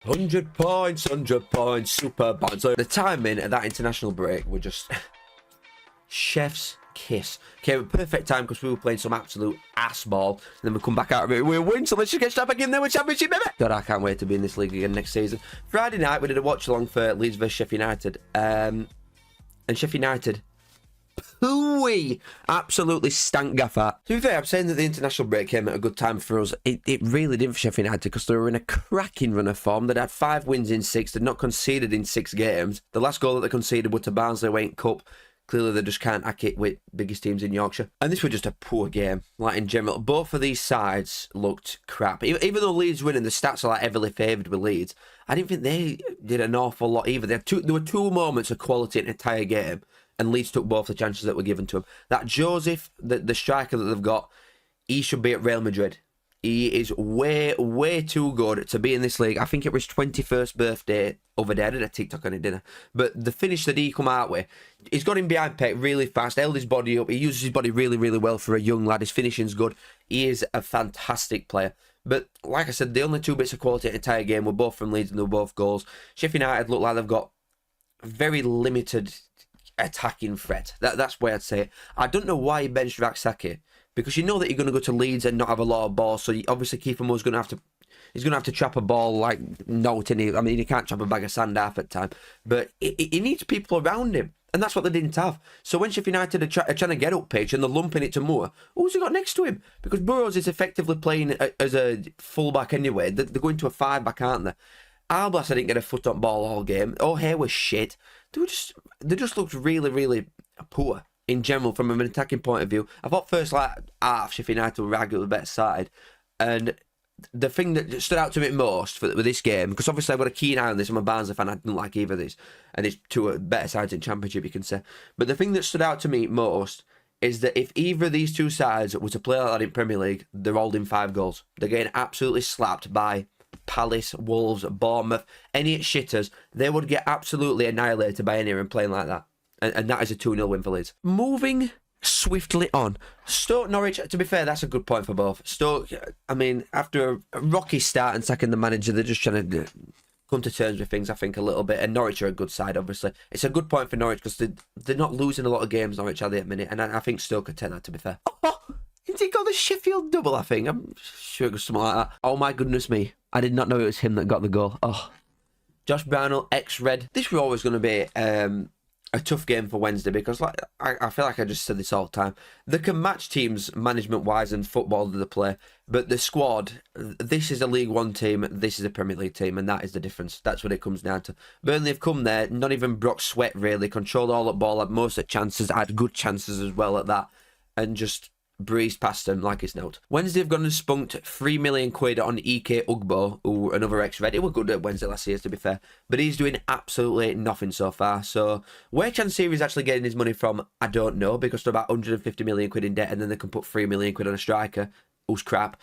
100 points, super BARNSLEY. The timing at that international break were just chef's kiss. Okay, perfect time because we were playing some absolute ass ball. And then we come back out of it, we win, so let's just get straight back in there with Championship, baby. God, I can't wait to be in this league again next season. Friday night, we did a watch along for Leeds vs Sheffield United. And Sheffield United, hooey, absolutely stank gaffer. To be fair, I'm saying that the international break came at a good time for us. It really didn't for Sheffield United because they were in a cracking run of form. They'd had 5 wins in 6. They'd not conceded in 6 games. The last goal that they conceded was to Barnsley away in Cup. Clearly, they just can't hack it with biggest teams in Yorkshire. And this was just a poor game, like in general. Both of these sides looked crap. Even though Leeds winning, the stats are like heavily favoured with Leeds. I didn't think they did an awful lot either. There were 2 moments of quality in the entire game, and Leeds took both the chances that were given to them. That Joseph, the striker that they've got, he should be at Real Madrid. He is way, way too good to be in this league. I think it was his 21st birthday over there. I did a TikTok on it, didn't I? But the finish that he come out with, he's got him behind Peck really fast, held his body up. He uses his body really, really well for a young lad. His finishing's good. He is a fantastic player. But like I said, the only 2 bits of quality in the entire game were both from Leeds and they were both goals. Sheffield United look like they've got very limited attacking threat. That's where I'd say it. I don't know why he benched Raksaki. Because you know that you're going to go to Leeds and not have a lot of balls, so obviously Kiefer Moore's going to have to, he's going to have to trap a ball like Norton. I mean, he can't trap a bag of sand half at time, but he needs people around him, and that's what they didn't have. So when Sheffield United are trying to get up pitch and they're lumping it to Moore, who's he got next to him? Because Burrows is effectively playing as a fullback anyway. They're going to a 5-back, aren't they? Alblas didn't get a foot on ball all game. O'Hare was shit. They just looked really, really poor. In general, from an attacking point of view, I thought first like half Sheffield United were arguably the better side, and the thing that stood out to me most with this game, because obviously I've got a keen eye on this, I'm a Barnsley fan, I didn't like either of these, and it's 2 better sides in Championship, you can say, but the thing that stood out to me most is that if either of these 2 sides were to play like that in Premier League, they're holding 5 goals. They're getting absolutely slapped by Palace, Wolves, Bournemouth, any shitters. They would get absolutely annihilated by anyone playing like that. And that is a 2-0 win for Leeds. Moving swiftly on. Stoke Norwich, to be fair, that's a good point for both. Stoke, I mean, after a rocky start and sacking the manager, they're just trying to come to terms with things, I think, a little bit. And Norwich are a good side, obviously. It's a good point for Norwich because they're not losing a lot of games, Norwich, are they, at the minute? And I think Stoke could take that, to be fair. Oh, he got the Sheffield double, I think. I'm sure it was something like that. Oh, my goodness me. I did not know it was him that got the goal. Oh. Josh Brownell, ex-Red. This was always going to be a tough game for Wednesday because like I feel like I just said this all the time. They can match teams management-wise and football that they play, but the squad, this is a League One team, this is a Premier League team, and that is the difference. That's what it comes down to. Burnley have come there, not even Brock Sweat really, controlled all the ball, had most of the chances, had good chances as well at that, and just breezed past them like it's note. Wednesday have gone and spunked £3 million on EK Ugbo, who another ex-Red. It was good at Wednesday last year, to be fair, but he's doing absolutely nothing so far. So where Chansiri is actually getting his money from, I don't know, because they're about 150 million quid in debt, and then they can put 3 million quid on a striker who's crap.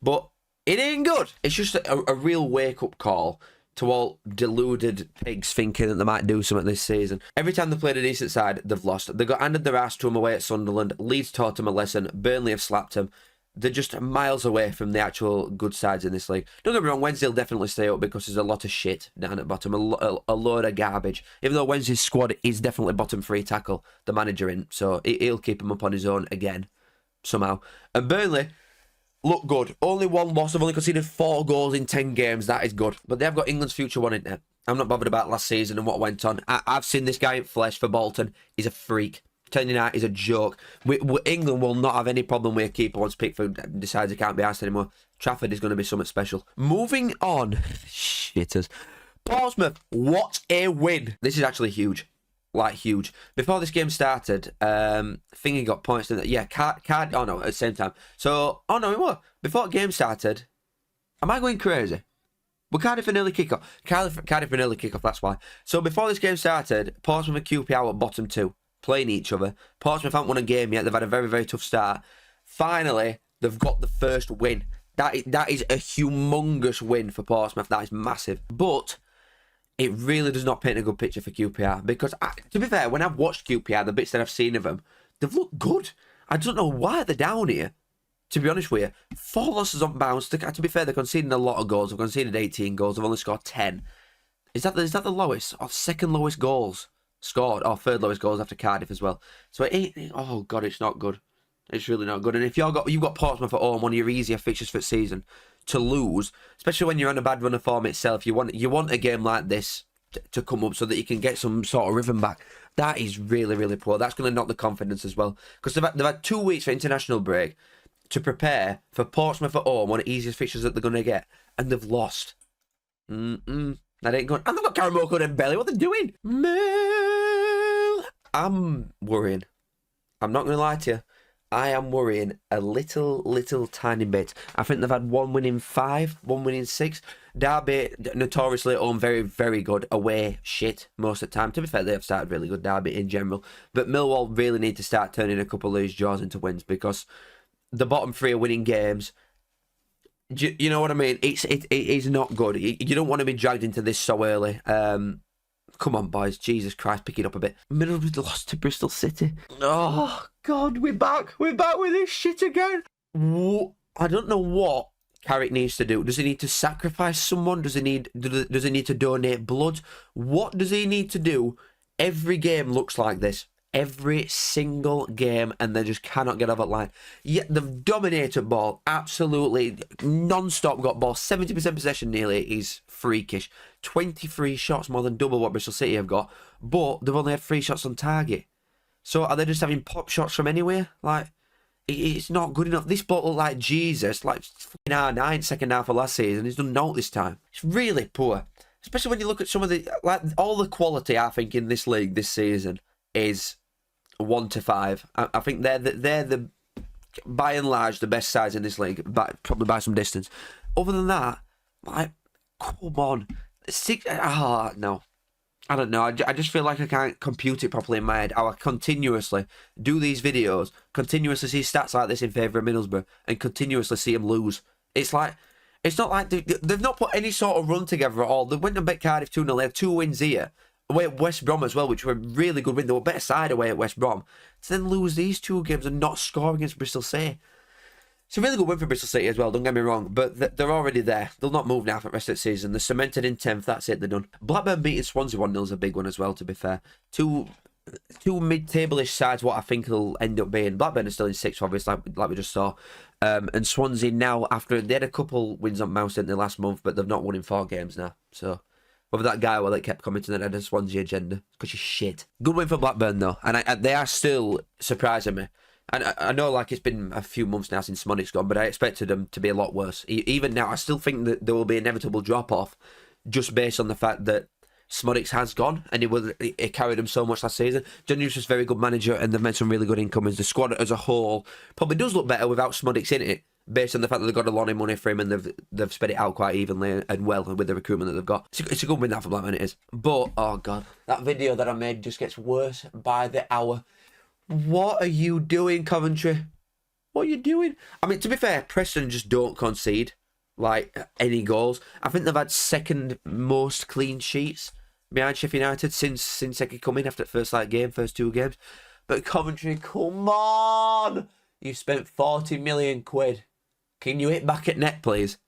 But it ain't good. It's just a real wake-up call to all deluded pigs thinking that they might do something this season. Every time they played a decent side, they've lost. They got handed their ass to them away at Sunderland. Leeds taught them a lesson. Burnley have slapped them. They're just miles away from the actual good sides in this league. Don't get me wrong, Wednesday will definitely stay up because there's a lot of shit down at the bottom, a load of garbage. Even though Wednesday's squad is definitely bottom 3 tackle, the manager in, so he'll keep him up on his own again, somehow. And Burnley look good. Only 1 loss. They've only conceded 4 goals in 10 games. That is good. But they've got England's future one in there. I'm not bothered about last season and what went on. I've seen this guy in flesh for Bolton. He's a freak. Turning out is a joke. England will not have any problem with a keeper once Pickford decides he can't be asked anymore. Trafford is going to be something special. Moving on. Shitters. Portsmouth. What a win. This is actually huge. Like huge. Before this game started, Thingy got points in that. Yeah, oh no, at the same time. So, oh no, it was. Before the game started, am I going crazy? Well, Cardiff an early kickoff. Cardiff an early kickoff, that's why. So before this game started, Portsmouth and QPR were bottom 2, playing each other. Portsmouth haven't won a game yet. They've had a very, very tough start. Finally, they've got the first win. That is a humongous win for Portsmouth. That is massive. But it really does not paint a good picture for QPR because, to be fair, when I've watched QPR, the bits that I've seen of them, they've looked good. I don't know why they're down here. to be honest with you, 4 losses on bounce. To be fair, they're conceding a lot of goals. They've conceded 18 goals. They've only scored 10. Is that the lowest or second lowest goals scored, or third lowest goals after Cardiff as well? So oh god, it's not good. It's really not good. And if you've got Portsmouth at home, one of your easier fixtures for the season, to lose, especially when you're on a bad run of form itself, you want a game like this to come up so that you can get some sort of rhythm back. That is really, really poor. That's going to knock the confidence as well, because they've had 2 weeks for international break to prepare for Portsmouth at home, one of the easiest fixtures that they're going to get, and they've lost. That ain't good. And they've got Karamoko and Belly. What are they doing? Mel. I'm worrying. I'm not going to lie to you. I am worrying a little tiny bit. I think they've had 1 win in 5, 1 win in 6. Derby, notoriously at home, very, very good. Away, shit, most of the time. To be fair, they have started really good, Derby in general. But Millwall really need to start turning a couple of these draws into wins, because the bottom 3 are winning games. You know what I mean? It is not good. You don't want to be dragged into this so early. Come on, boys. Jesus Christ, pick it up a bit. Middlesbrough lost to Bristol City. Oh, God, we're back. We're back with this shit again. I don't know what Carrick needs to do. Does he need to sacrifice someone? Does he need to donate blood? What does he need to do? Every game looks like this. Every single game, and they just cannot get over that line. Yet they've dominated ball, absolutely non-stop got ball. 70% possession nearly is freakish. 23 shots, more than double what Bristol City have got, but they've only had 3 shots on target. So are they just having pop shots from anywhere? Like, it's not good enough. This ball looked like Jesus, like R9 second half of last season. He's done naught this time. It's really poor, especially when you look at some of the, like, all the quality I think in this league this season is 1 to 5. I think they're the by and large the best sides in this league, probably by some distance. Other than that, like, come on, 6. No, I don't know. I just feel like I can't compute it properly in my head. How I continuously do these videos, continuously see stats like this in favour of Middlesbrough, and continuously see them lose. It's like, it's not like they've not put any sort of run together at all. They went and bet Cardiff 2-0. They had 2 wins here. Away at West Brom as well, which were a really good win. They were better side away at West Brom. To then lose these 2 games and not score against Bristol City. It's a really good win for Bristol City as well, don't get me wrong, but they're already there. They'll not move now for the rest of the season. They're cemented in 10th, that's it, they're done. Blackburn beating Swansea 1-0 is a big one as well, to be fair. Two mid-table-ish sides, what I think will end up being. Blackburn is still in 6th, obviously, like we just saw. And Swansea now, after they had a couple wins on Mouse in the last month, but they've not won in 4 games now, so... Whether that guy that kept commenting that had a Swansea agenda, because you're shit. Good win for Blackburn though, and they are still surprising me. And I know, like, it's been a few months now since Smodic's gone, but I expected them to be a lot worse. Even now, I still think that there will be inevitable drop-off, just based on the fact that Smodic's has gone, and it carried him so much last season. John Hughes was a very good manager, and they've made some really good incomings. The squad as a whole probably does look better without Smodic's in it, based on the fact that they've got a lot of money for him, and they've spread it out quite evenly and well with the recruitment that they've got. It's a good win that for Blackburn, it is. But, oh God, that video that I made just gets worse by the hour. What are you doing, Coventry? What are you doing? I mean, to be fair, Preston just don't concede, like, any goals. I think they've had 2nd most clean sheets behind Sheffield United since they come in after the first 2 games. But Coventry, come on! You spent 40 million quid. Can you hit back at net, please?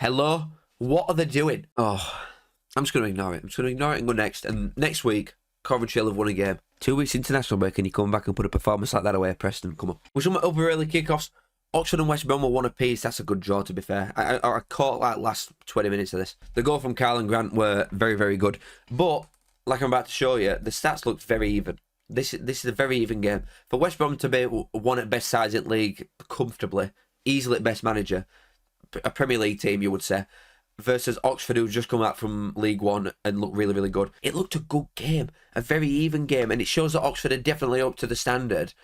Hello? What are they doing? Oh, I'm just going to ignore it. I'm just going to ignore it and go next. And next week, Coventry will have won a game. 2 weeks international break, and you come back and put a performance like that away at Preston. Come on. With some other early kickoffs, Oxford and West Brom were 1 apiece. That's a good draw, to be fair. I caught like last 20 minutes of this. The goal from Kyle and Grant were very, very good. But, like I'm about to show you, the stats looked very even. This is a very even game. For West Brom to be one at best sides in league comfortably, easily best manager, a Premier League team, you would say, versus Oxford, who've just come out from League One and looked really, really good. It looked a good game, a very even game, and it shows that Oxford are definitely up to the standard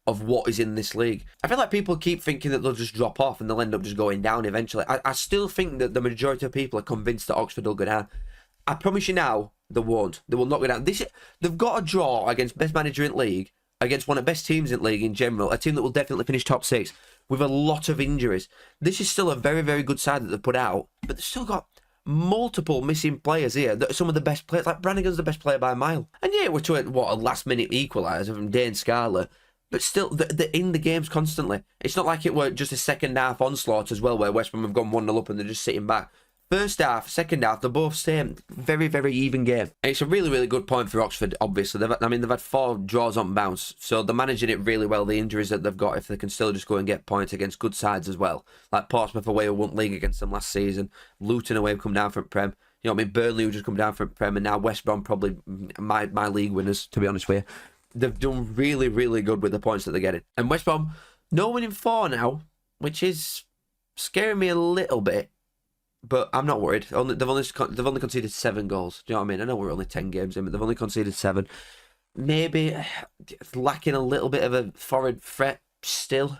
of what is in this league. I feel like people keep thinking that they'll just drop off and they'll end up just going down eventually. I still think that the majority of people are convinced that Oxford will go down. I promise you now, they won't. They will not go down. They've got a draw against best manager in league, against one of the best teams in league in general, a team that will definitely finish top 6 with a lot of injuries. This is still a very, very good side that they've put out, but they've still got multiple missing players here. Some of the best players, like Brannigan's the best player by a mile. And yeah, we're to a last-minute equaliser from Dane Scarlett, But still, they're in the games constantly. It's not like it were just a second half onslaught as well, where West Brom have gone 1-0 up and they're just sitting back. First half, second half, they're both same. Very, very even game. And it's a really, really good point for Oxford, obviously. They've had 4 draws on bounce, so they're managing it really well. The injuries that they've got, if they can still just go and get points against good sides as well. Like Portsmouth away, who won league against them last season. Luton away, come down from Prem. You know what I mean? Burnley, who just come down from Prem, and now West Brom, probably my league winners, to be honest with you. They've done really, really good with the points that they're getting. And West Brom, no winning 4 now, which is scaring me a little bit. But I'm not worried. They've only conceded 7 goals. Do you know what I mean? I know we're only 10 games in, but they've only conceded 7. Maybe lacking a little bit of a forward threat still.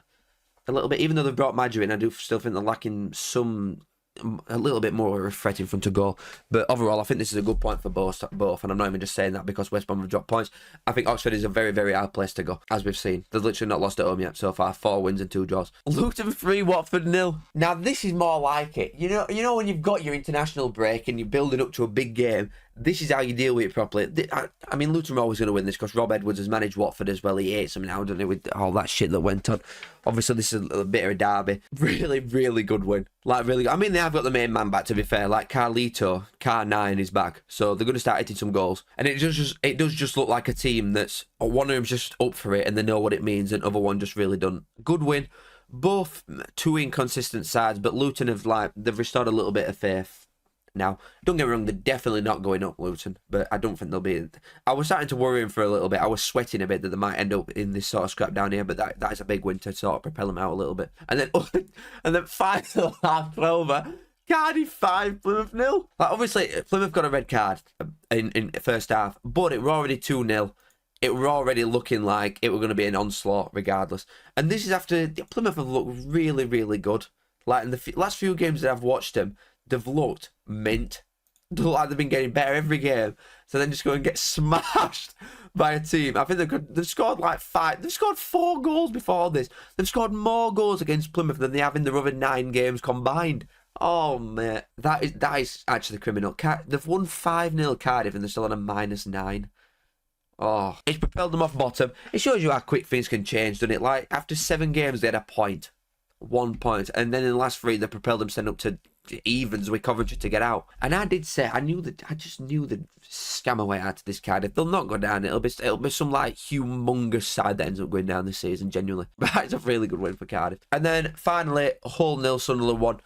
A little bit. Even though they've brought Madger in, I do still think they're lacking a little bit more of a threat in front of goal. But overall, I think this is a good point for both. And I'm not even just saying that because West Brom have dropped points. I think Oxford is a very, very hard place to go, as we've seen. They've literally not lost at home yet so far. 4 wins and 2 draws. Luton 3, Watford 0. Now, this is more like it. You know when you've got your international break and you're building up to a big game, this is how you deal with it properly. I mean, Luton are always going to win this because Rob Edwards has managed Watford as well. He hates them now, doesn't he, with all that shit that went on. Obviously, this is a bit of a derby. Really, really good win. Like, really good. I mean, they have got the main man back, to be fair. Like, Car 9 is back. So they're going to start hitting some goals. And it does just look like a team that's, one of them's just up for it and they know what it means, and other one just really done. Good win. Both 2 inconsistent sides, but Luton they've restored a little bit of faith. Now, don't get me wrong, they're definitely not going up, Luton, but I don't think they'll be. I was starting to worry for a little bit. I was sweating a bit that they might end up in this sort of scrap down here, but that is a big win to sort of propel them out a little bit. And then final half over, Cardiff 5, Plymouth 0. Like, obviously, Plymouth got a red card in first half, but it were already 2-0. It were already looking like it were going to be an onslaught regardless. And this is after Plymouth have looked really, really good. Like, in the last few games that I've watched them, they've looked mint. They look like they've been getting better every game. So then just go and get smashed by a team. I think they've scored like 5. They've scored 4 goals before this. They've scored more goals against Plymouth than they have in the other 9 games combined. Oh, mate. That is actually criminal. They've won 5-0 Cardiff and they're still on a -9. Oh, it's propelled them off bottom. It shows you how quick things can change, doesn't it? Like, after 7 games, they had a point. 1 point. And then in the last 3, they propelled themselves up to evens with Coventry to get out. And I did say, I just knew they'd scam away out to this Cardiff. They'll not go down. It'll be some like humongous side that ends up going down this season, genuinely. But it's a really good win for Cardiff. And then finally, Hull 0, Sunderland 1.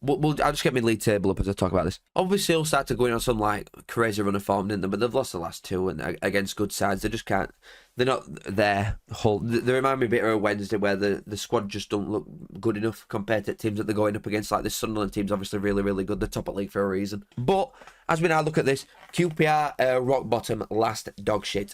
I'll just get my league table up as I talk about this. Obviously, Hull started going on some like crazy run of form, didn't they? But they've lost the last 2 and against good sides. They just can't. They're not there. Hull. They remind me a bit of Wednesday, where the squad just don't look good enough compared to teams that they're going up against. Like this Sunderland team's obviously really, really good. They're top of league for a reason. But as we now look at this, QPR rock bottom, last dog shit.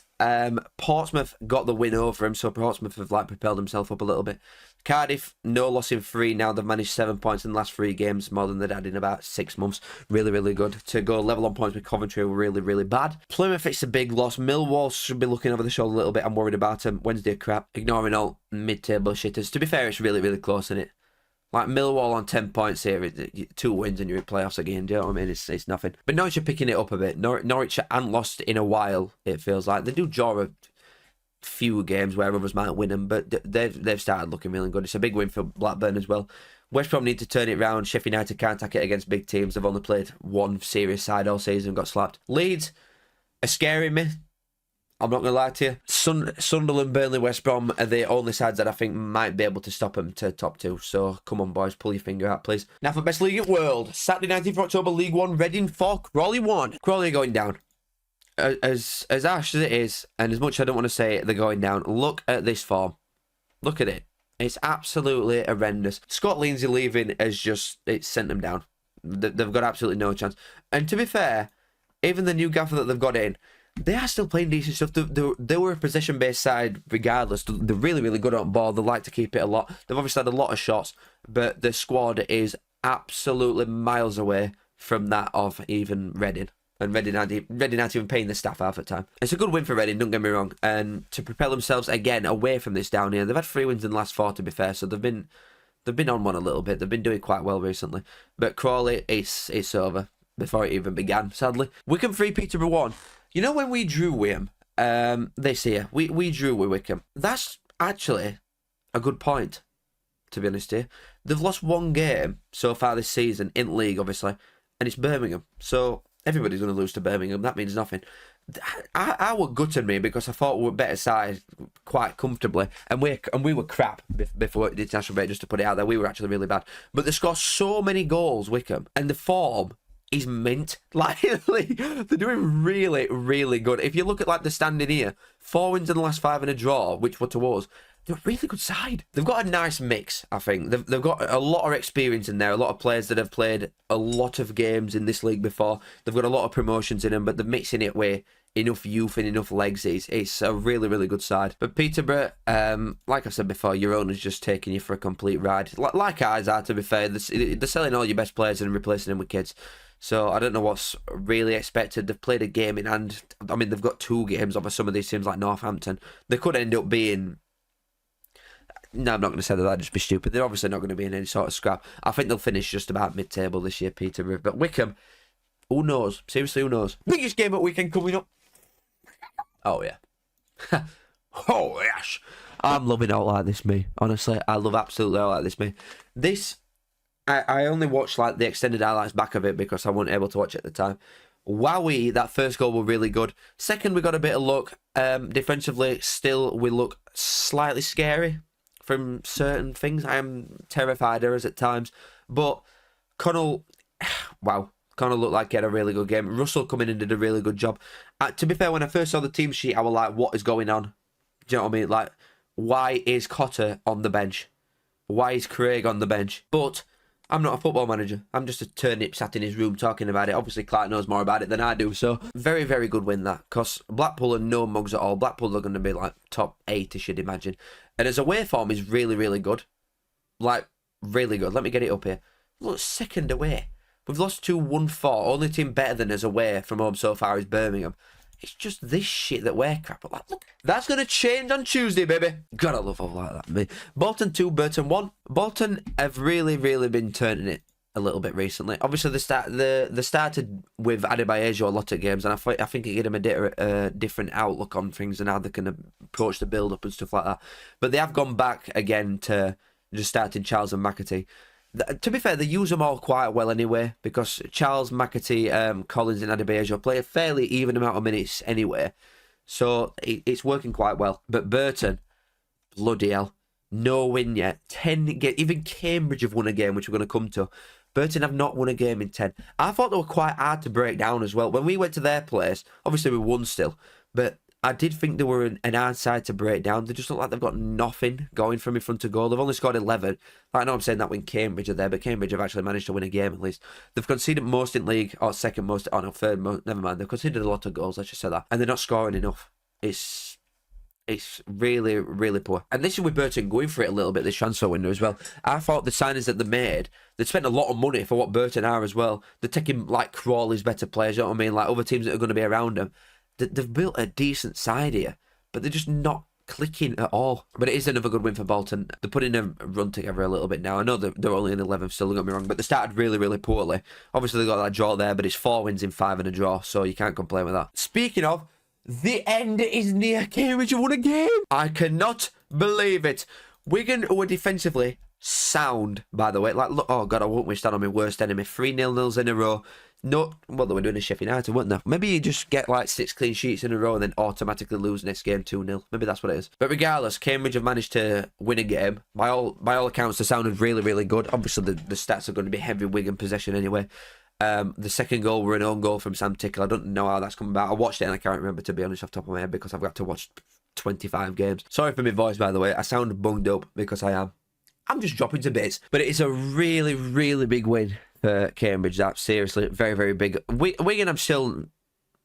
Portsmouth got the win over him, so Portsmouth have like propelled themselves up a little bit. Cardiff, no loss in 3. Now they've managed 7 points in the last 3 games, more than they'd had in about 6 months. Really, really good. To go level on points with Coventry were really, really bad. Plymouth, it's a big loss. Millwall should be looking over the shoulder a little bit. I'm worried about them. Wednesday crap. Ignoring all mid-table shitters. To be fair, it's really, really close, isn't it? Like Millwall on 10 points here, 2 wins and you're in playoffs again. Do you know what I mean? It's nothing. But Norwich are picking it up a bit. Norwich haven't lost in a while, it feels like. They do draw a few games where others might win them, but they've started looking really good. It's a big win for Blackburn as well. West Brom need to turn it round. Sheffield United can't tack it against big teams. They've only played 1 serious side all season and got slapped. Leeds are scaring me. I'm not going to lie to you. Sunderland, Burnley, West Brom are the only sides that I think might be able to stop them to top 2. So come on, boys, pull your finger out, please. Now for best league in the world. Saturday 19th of October, League 1, Reading 4, Crawley 1. Crawley are going down. As harsh as it is, and as much as I don't want to say it, they're going down. Look at this form. Look at it. It's absolutely horrendous. Scott Lindsay leaving it's sent them down. They've got absolutely no chance. And to be fair, even the new gaffer that they've got in, they are still playing decent stuff. They were a possession-based side regardless. They're really, really good on ball. They like to keep it a lot. They've obviously had a lot of shots, but the squad is absolutely miles away from that of even Reading. And Reading aren't even paying the staff half the time. It's a good win for Reading, don't get me wrong. And to propel themselves again away from this down here. They've had 3 wins in the last 4, to be fair, so they've been on one a little bit. They've been doing quite well recently. But Crawley, it's over before it even began, sadly. Wickham 3, Peterborough 1. You know when we drew with them this year, we drew with Wickham. That's actually a good point, to be honest here. They've lost one game so far this season in league, obviously, and it's Birmingham. So everybody's going to lose to Birmingham. That means nothing. I were gutting me because I thought we were better side quite comfortably, and we were crap before the international break. Just to put it out there, we were actually really bad. But they scored so many goals, Wickham, and the form is mint. Like they're doing really, really good. If you look at like the standing here, 4 wins in the last 5 and a draw, which were to us. They're a really good side. They've got a nice mix, I think. They've got a lot of experience in there, a lot of players that have played a lot of games in this league before. They've got a lot of promotions in them, but they're mixing it with enough youth and enough legs. It's a really, really good side. But Peterborough, like I said before, your owner's just taking you for a complete ride. Like ours are, to be fair. They're selling all your best players and replacing them with kids. So I don't know what's really expected. They've played a game in hand. I mean, they've got 2 games over some of these teams like Northampton. They could end up being... No, I'm not going to say that. That'd just be stupid. They're obviously not going to be in any sort of scrap. I think they'll finish just about mid-table this year, Peterborough. But Wickham, who knows? Seriously, who knows? Biggest game at weekend coming up. Oh, yeah. Oh, yes. I'm loving out like this, me. Honestly, I love absolutely out like this, me. This, I only watched like the extended highlights back of it because I wasn't able to watch it at the time. Wowie, that first goal were really good. Second, we got a bit of luck. Defensively, still, we look slightly scary from certain things. I am terrified of us at times. But Connell, wow. Connell looked like he had a really good game. Russell come in and did a really good job. To be fair, when I first saw the team sheet, I was like, what is going on? Do you know what I mean? Like, why is Cotter on the bench? Why is Craig on the bench? But I'm not a football manager. I'm just a turnip sat in his room talking about it. Obviously, Clark knows more about it than I do. So, very, very good win that. Because Blackpool are no mugs at all. Blackpool are going to be like top 8-ish, you'd imagine. And his away form is really, really good. Like, really good. Let me get it up here. Look, second away. We've lost 2-1-4. Only team better than us away from home so far is Birmingham. It's just this shit that we're crap at. Like, look, that's going to change on Tuesday, baby. God, I love all like that, me. Bolton 2, Burton 1. Bolton have really, really been turning it a little bit recently. Obviously, they started with Adebayo a lot of games, and I think it gave them a different outlook on things and how they can approach the build-up and stuff like that. But they have gone back again to just starting Charles and McAtee. To be fair, they use them all quite well anyway, because Charles, McAtee, Collins and Adebayo play a fairly even amount of minutes anyway. So it's working quite well. But Burton, bloody hell, no win yet. 10 games. Even Cambridge have won a game, which we're going to come to. Burton have not won a game in 10. I thought they were quite hard to break down as well. When we went to their place, obviously we won still, but I did think they were an hard side to break down. They just look like they've got nothing going from in front of goal. They've only scored 11. I know I'm saying that when Cambridge are there, but Cambridge have actually managed to win a game at least. They've conceded most in league, or second most, oh no, third most, never mind. They've conceded a lot of goals, let's just say that. And they're not scoring enough. It's really, really poor. And this is with Burton going for it a little bit this transfer window as well. I thought the signings that they made, they'd spent a lot of money for what Burton are as well. They're taking like Crawley's better players, you know what I mean? Like other teams that are going to be around them. They've built a decent side here, but they're just not clicking at all. But it is another good win for Bolton. They're putting a run together a little bit now. I know they're only in 11th, still, don't get me wrong, but they started really, really poorly. Obviously, they got that draw there, but it's 4 wins in 5 and a draw, so you can't complain with that. Speaking of, the end is near. Cambridge have won a game. I cannot believe it. Wigan, who are defensively sound, by the way. Like, look, oh God, I won't wish that on my worst enemy. 3 0-0s in a row. No, well, they were doing a Sheffield United, weren't they? Maybe you just get like 6 clean sheets in a row and then automatically lose next game 2-0. Maybe that's what it is. But regardless, Cambridge have managed to win a game. By all accounts, they sounded really, really good. Obviously, the stats are going to be heavy Wigan possession anyway. The second goal were an own goal from Sam Tickle. I don't know how that's come about. I watched it and I can't remember, to be honest, off the top of my head, because I've got to watch 25 games. Sorry for my voice, by the way. I sound bunged up because I am. I'm just dropping to bits. But it is a really, really big win for Cambridge. That's seriously very, very big. Wigan, I'm still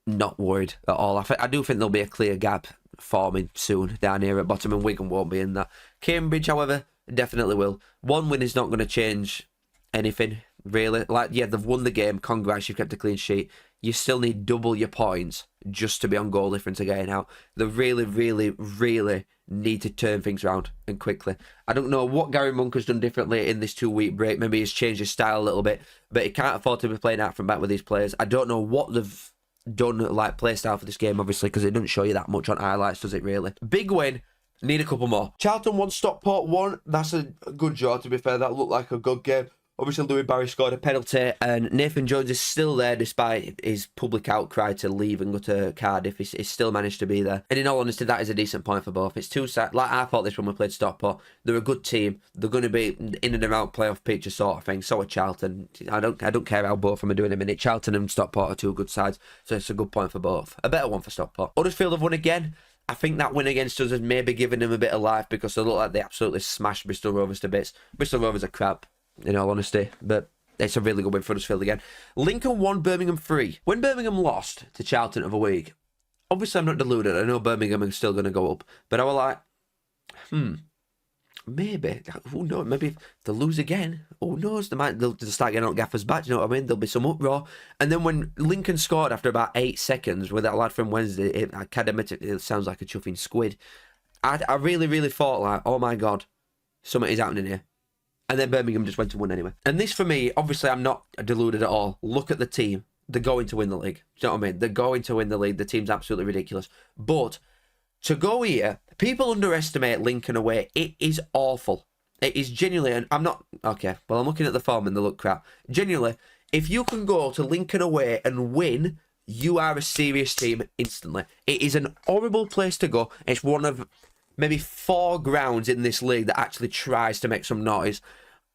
not worried at all. I do think there'll be a clear gap forming soon down here at bottom, and Wigan won't be in that. Cambridge, however, definitely will. 1 win is not going to change anything, really. Like, yeah, they've won the game. Congrats, you've kept a clean sheet. You still need double your points just to be on goal difference again out. They really, really, really need to turn things around, and quickly. I don't know what Gary Monk has done differently in this 2-week break. Maybe he's changed his style a little bit, but he can't afford to be playing out from back with these players. I don't know what they've done, like, play style for this game, obviously, because it doesn't show you that much on highlights, does it really? Big win Need a couple more. Charlton 1, Stockport 1. That's a good draw, to be fair. That looked like a good game. Obviously, Louis Barry scored a penalty, and Nathan Jones is still there despite his public outcry to leave and go to Cardiff. He's still managed to be there. And in all honesty, that is a decent point for both. It's two sides. Like I thought this when we played Stockport. They're a good team. They're going to be in and around playoff picture sort of thing. So are Charlton. I don't care how both of them are doing in a minute. Charlton and Stockport are two good sides. So it's a good point for both. A better one for Stockport. Huddersfield have won again. I think that win against us has maybe given them a bit of life because they look like they absolutely smashed Bristol Rovers to bits. Bristol Rovers are crap, in all honesty, but it's a really good win for Huddersfield again. Lincoln 1, Birmingham 3. When Birmingham lost to Charlton of a week, obviously I'm not deluded. I know Birmingham are still going to go up, but I was like, maybe. Who knows? Maybe if they lose again, who knows? They'll start getting out gaffers back. You know what I mean? There'll be some uproar. And then when Lincoln scored after about 8 seconds with that lad from Wednesday, it sounds like a chuffing squid. I really, really thought like, oh my God, something is happening here. And then Birmingham just went to win anyway. And this for me, obviously I'm not deluded at all. Look at the team. They're going to win the league. Do you know what I mean? They're going to win the league. The team's absolutely ridiculous. But to go here, people underestimate Lincoln away. It is awful. It is genuinely, and I'm not, okay, well, I'm looking at the form and they look crap. Genuinely, if you can go to Lincoln away and win, you are a serious team instantly. It is an horrible place to go. It's one of maybe 4 grounds in this league that actually tries to make some noise.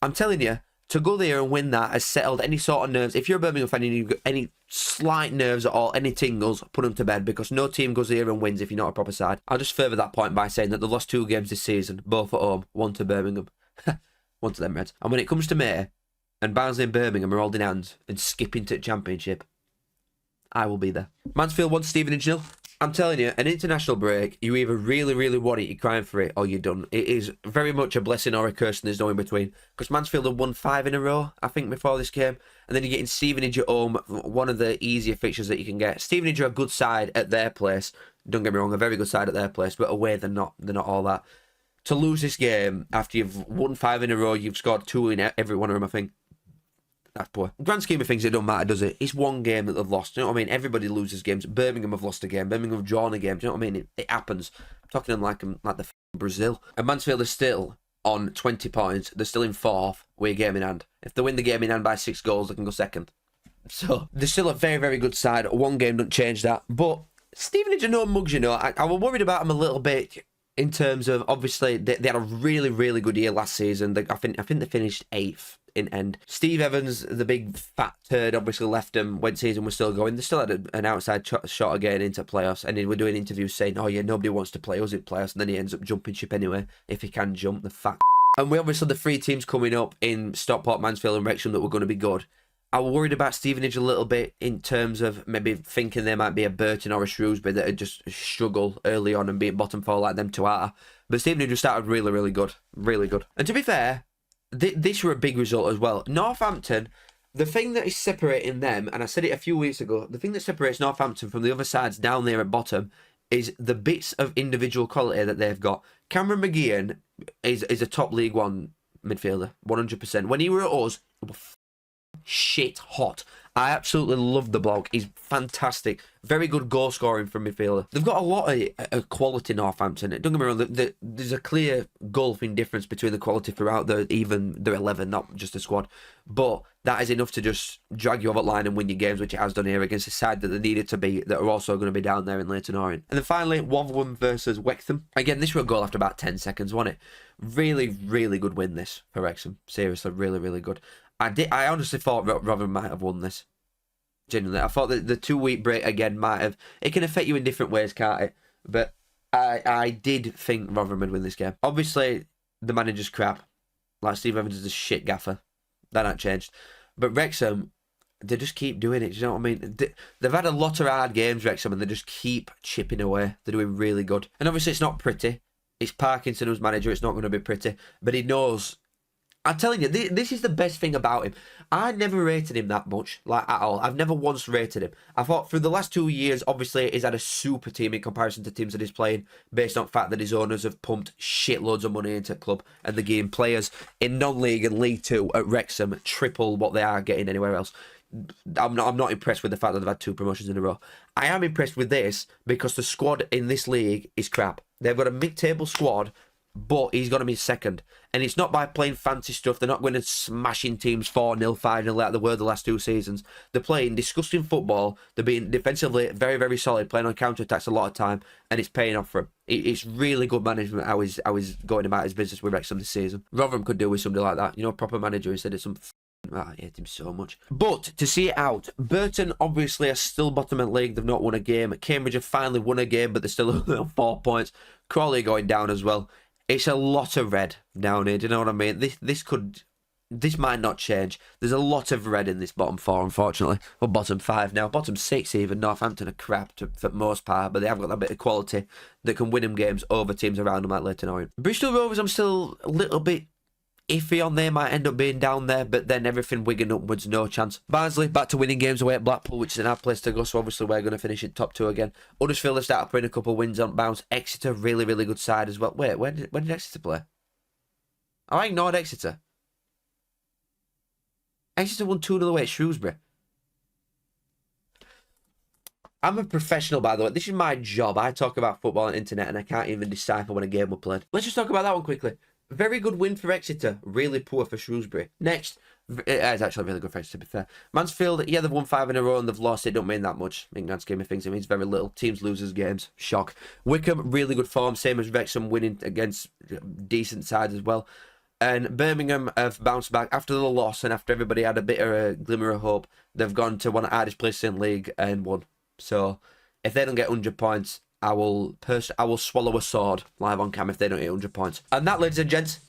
I'm telling you, to go there and win that has settled any sort of nerves. If you're a Birmingham fan and you've got any slight nerves at all, any tingles, put them to bed because no team goes here and wins if you're not a proper side. I'll just further that point by saying that they've lost 2 games this season, both at home, 1 to Birmingham, 1 to them Reds. And when it comes to May, and Barnsley and Birmingham are holding hands and skipping to the Championship, I will be there. Mansfield 1, Stevenage 0. I'm telling you, an international break, you either really, really want it, you're crying for it, or you're done. It is very much a blessing or a curse, and there's no in between. Because Mansfield have won 5 in a row, I think, before this game. And then you're getting Stevenage at home, one of the easier fixtures that you can get. Stevenage are a good side at their place. Don't get me wrong, a very good side at their place, but away they're not all that. To lose this game after you've won 5 in a row, you've scored 2 in every one of them, I think. That's poor. Grand scheme of things, it don't matter, does it? It's one game that they've lost. Do you know what I mean? Everybody loses games. Birmingham have lost a game. Birmingham have drawn a game. Do you know what I mean? It happens. I'm talking to them like the Brazil. And Mansfield are still on 20 points. They're still in 4th with a game in hand. If they win the game in hand by 6 goals, they can go 2nd. So they're still a very, very good side. One game doesn't change that. But Stevenage are no mugs, you know. I was worried about them a little bit in terms of, obviously, they had a really, really good year last season. I think they finished 8th. In end. Steve Evans, the big fat turd, obviously left them when season was still going. They still had an outside shot again into playoffs, and they were doing interviews saying, oh yeah, nobody wants to play us in playoffs, and then he ends up jumping ship anyway, if he can jump, the fat. And we obviously the 3 teams coming up in Stockport, Mansfield and Wrexham that were going to be good. I was worried about Stevenage a little bit in terms of maybe thinking there might be a Burton or a Shrewsbury that would just struggle early on and be at bottom 4 like them 2 are. But Stevenage just started really, really good. Really good. And to be fair, this were a big result as well. Northampton, the thing that is separating them, and I said it a few weeks ago, the thing that separates Northampton from the other sides down there at bottom is the bits of individual quality that they've got. Cameron McGeehan is a top League One midfielder, 100%. When he were at us, it was shit hot. I absolutely love the bloke. He's fantastic. Very good goal scoring from midfielder. They've got a lot of quality Northampton. Don't get me wrong, there's a clear gulfing difference between the quality throughout even their 11, not just the squad. But that is enough to just drag you over the line and win your games, which it has done here against a side that they needed to be, that are also going to be down there in Leyton Orient. And then finally, Rotherham versus Wrexham. Again, this was a goal after about 10 seconds, wasn't it? Really, really good win this for Wrexham. Seriously, really, really good. I honestly thought Rotherham might have won this. Genuinely, I thought that the 2-week break again might have. It can affect you in different ways, can't it? But I did think Rotherham would win this game. Obviously, the manager's crap. Like Steve Evans is a shit gaffer. That ain't changed. But Wrexham, they just keep doing it. Do you know what I mean? They've had a lot of hard games, Wrexham, and they just keep chipping away. They're doing really good. And obviously, it's not pretty. It's Parkinson who's manager. It's not going to be pretty. But he knows. I'm telling you, this is the best thing about him. I never rated him that much, like at all. I've never once rated him. I thought through the last 2 years, obviously, he's had a super team in comparison to teams that he's playing, based on the fact that his owners have pumped shitloads of money into the club, and they're getting players in non-league and League Two at Wrexham triple what they are getting anywhere else. I'm not impressed with the fact that they've had 2 promotions in a row. I am impressed with this because the squad in this league is crap. They've got a mid-table squad, but he's going to be second. And it's not by playing fancy stuff. They're not going to smashing teams 4-0, 5-0 like they were the last 2 seasons. They're playing disgusting football. They're being defensively very, very solid, playing on counter-attacks a lot of time, and it's paying off for him. It's really good management how he's going about his business with Wrexham this season. Rotherham could do with somebody like that. You know, a proper manager instead of some... I hate him so much. But to see it out, Burton obviously are still bottom of the league. They've not won a game. Cambridge have finally won a game, but they're still on 4 points. Crawley going down as well. It's a lot of red down here. Do you know what I mean? This might not change. There's a lot of red in this bottom 4, unfortunately. Or bottom 5 now. Bottom 6 even. Northampton are crap for the most part, but they have got that bit of quality that can win them games over teams around them like Leyton Orient. Bristol Rovers, I'm still a little bit iffy on. They might end up being down there, but then everything Wigan upwards, no chance. Barnsley back to winning games away at Blackpool, which is an hard place to go, so obviously we're going to finish in top 2 again. Huddersfield have started putting a couple of wins on bounce. Exeter, really, really good side as well. Wait, when did Exeter play? Oh, I ignored Exeter. Exeter won 2-0 away at Shrewsbury. I'm a professional, by the way. This is my job. I talk about football on the internet, and I can't even decipher when a game was played. Let's just talk about that one quickly. Very good win for Exeter. Really poor for Shrewsbury. Next, it's actually really good for Exeter, to be fair. Mansfield, yeah, they've won 5 in a row and they've lost. It don't mean that much. In grand scheme of things, it means very little. Teams loses games. Shock. Wickham, really good form. Same as Wrexham, winning against decent sides as well. And Birmingham have bounced back after the loss and after everybody had a bit of a glimmer of hope. They've gone to one of the hardest places in the league and won. So, if they don't get 100 points... I will swallow a sword live on cam if they don't hit 100 points. And that, ladies and gents,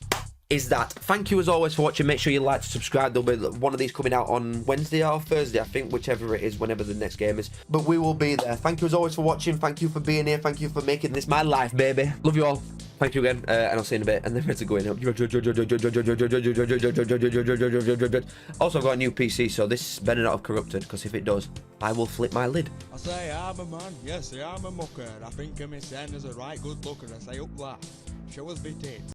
is that. Thank you as always for watching. Make sure you like to subscribe. There'll be one of these coming out on Wednesday or Thursday, I think, whichever it is, whenever the next game is. But we will be there. Thank you as always for watching. Thank you for being here. Thank you for making this my life, baby. Love you all. Thank you again, and I'll see you in a bit. And then we're going up. Also, I've got a new PC, so this better not have corrupted, because if it does, I will flip my lid. I say I'm a man, yes, I'm a mucker. I think of me saying as a right good looker. I say up that. Show us me tits.